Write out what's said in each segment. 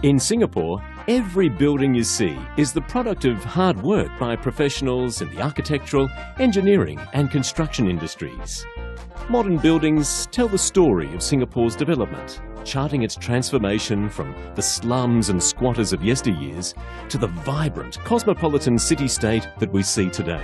In Singapore, every building you see is the product of hard work by professionals in the architectural, engineering and construction industries. Modern buildings tell the story of Singapore's development, charting its transformation from the slums and squatters of yesteryears to the vibrant, cosmopolitan city-state that we see today.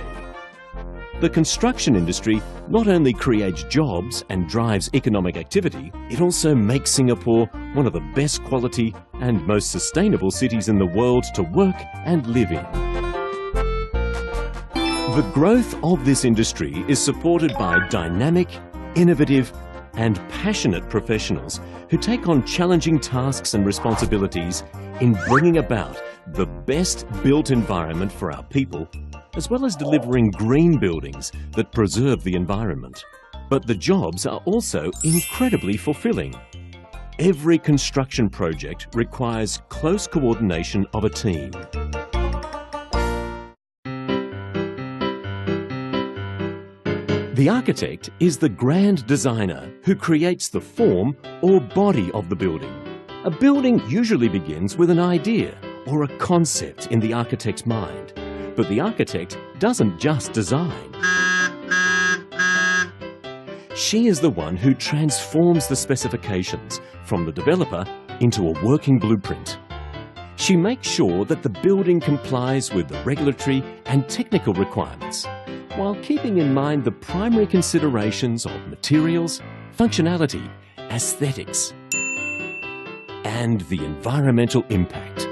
The construction industry not only creates jobs and drives economic activity, it also makes Singapore one of the best quality and most sustainable cities in the world to work and live in. The growth of this industry is supported by dynamic, innovative and passionate professionals who take on challenging tasks and responsibilities in bringing about the best built environment for our people, as well as delivering green buildings that preserve the environment. But the jobs are also incredibly fulfilling. Every construction project requires close coordination of a team. The architect is the grand designer who creates the form or body of the building. A building usually begins with an idea or a concept in the architect's mind. But the architect doesn't just design. She is the one who transforms the specifications from the developer into a working blueprint. She makes sure that the building complies with the regulatory and technical requirements, while keeping in mind the primary considerations of materials, functionality, aesthetics, and the environmental impact.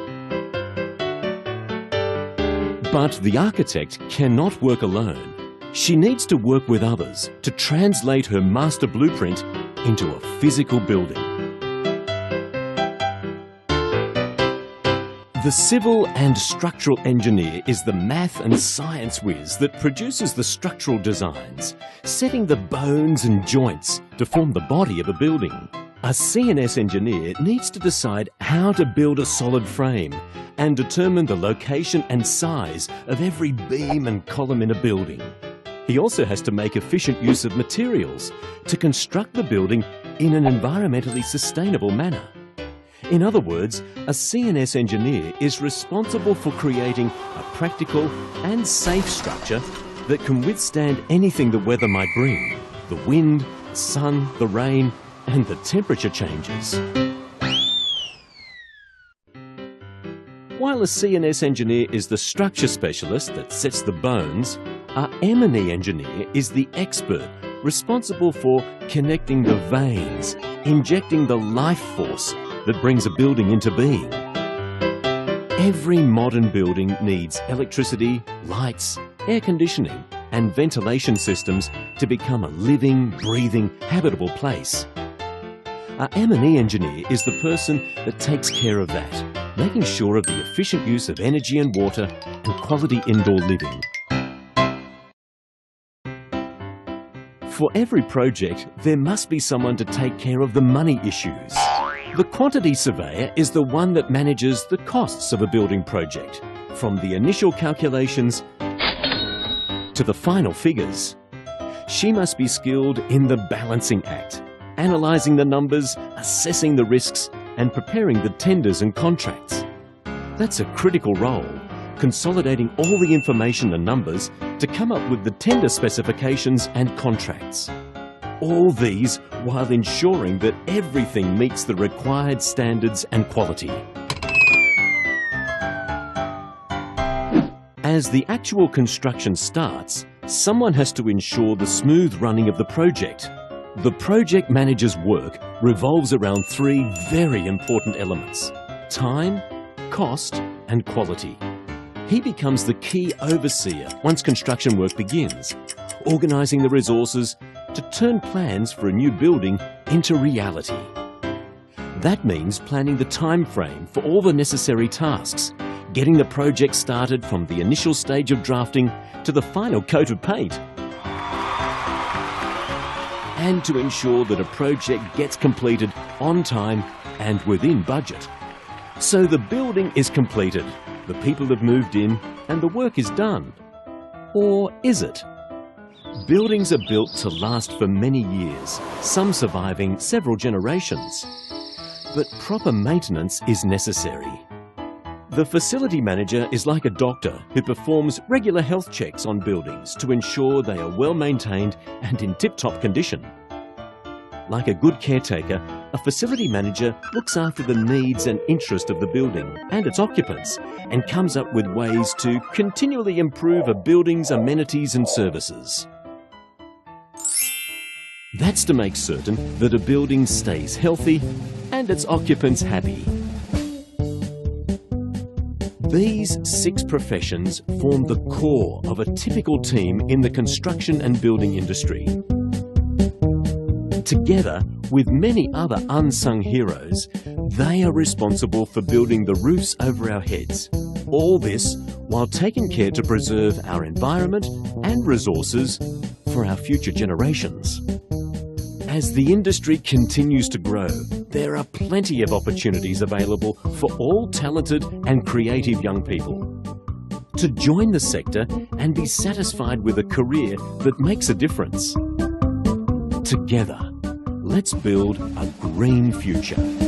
But the architect cannot work alone. She needs to work with others to translate her master blueprint into a physical building. The civil and structural engineer is the math and science whiz that produces the structural designs, setting the bones and joints to form the body of a building. A CNS engineer needs to decide how to build a solid frame and determine the location and size of every beam and column in a building. He also has to make efficient use of materials to construct the building in an environmentally sustainable manner. In other words, a CNS engineer is responsible for creating a practical and safe structure that can withstand anything the weather might bring: the wind, the sun, the rain, and the temperature changes. While a CNS engineer is the structure specialist that sets the bones, our M&E engineer is the expert responsible for connecting the veins, injecting the life force that brings a building into being. Every modern building needs electricity, lights, air conditioning, and ventilation systems to become a living, breathing, habitable place. Our M&E engineer is the person that takes care of that, making sure of the efficient use of energy and water and quality indoor living. For every project, there must be someone to take care of the money issues. The quantity surveyor is the one that manages the costs of a building project, from the initial calculations to the final figures. She must be skilled in the balancing act, analysing the numbers, assessing the risks, and preparing the tenders and contracts. That's a critical role, consolidating all the information and numbers to come up with the tender specifications and contracts. All these while ensuring that everything meets the required standards and quality. As the actual construction starts, someone has to ensure the smooth running of the project. The project manager's work revolves around three very important elements: time, cost, and quality. He becomes the key overseer once construction work begins, organising the resources to turn plans for a new building into reality. That means planning the time frame for all the necessary tasks, getting the project started from the initial stage of drafting to the final coat of paint, and to ensure that a project gets completed on time and within budget. So the building is completed, the people have moved in, and the work is done. Or is it? Buildings are built to last for many years, some surviving several generations. but proper maintenance is necessary. The facility manager is like a doctor who performs regular health checks on buildings to ensure they are well maintained and in tip-top condition. Like a good caretaker, a facility manager looks after the needs and interest of the building and its occupants and comes up with ways to continually improve a building's amenities and services. That's to make certain that a building stays healthy and its occupants happy. These 6 professions form the core of a typical team in the construction and building industry. Together with many other unsung heroes, they are responsible for building the roofs over our heads. All this while taking care to preserve our environment and resources for our future generations. As the industry continues to grow, there are plenty of opportunities available for all talented and creative young people to join the sector and be satisfied with a career that makes a difference. Together, let's build a green future.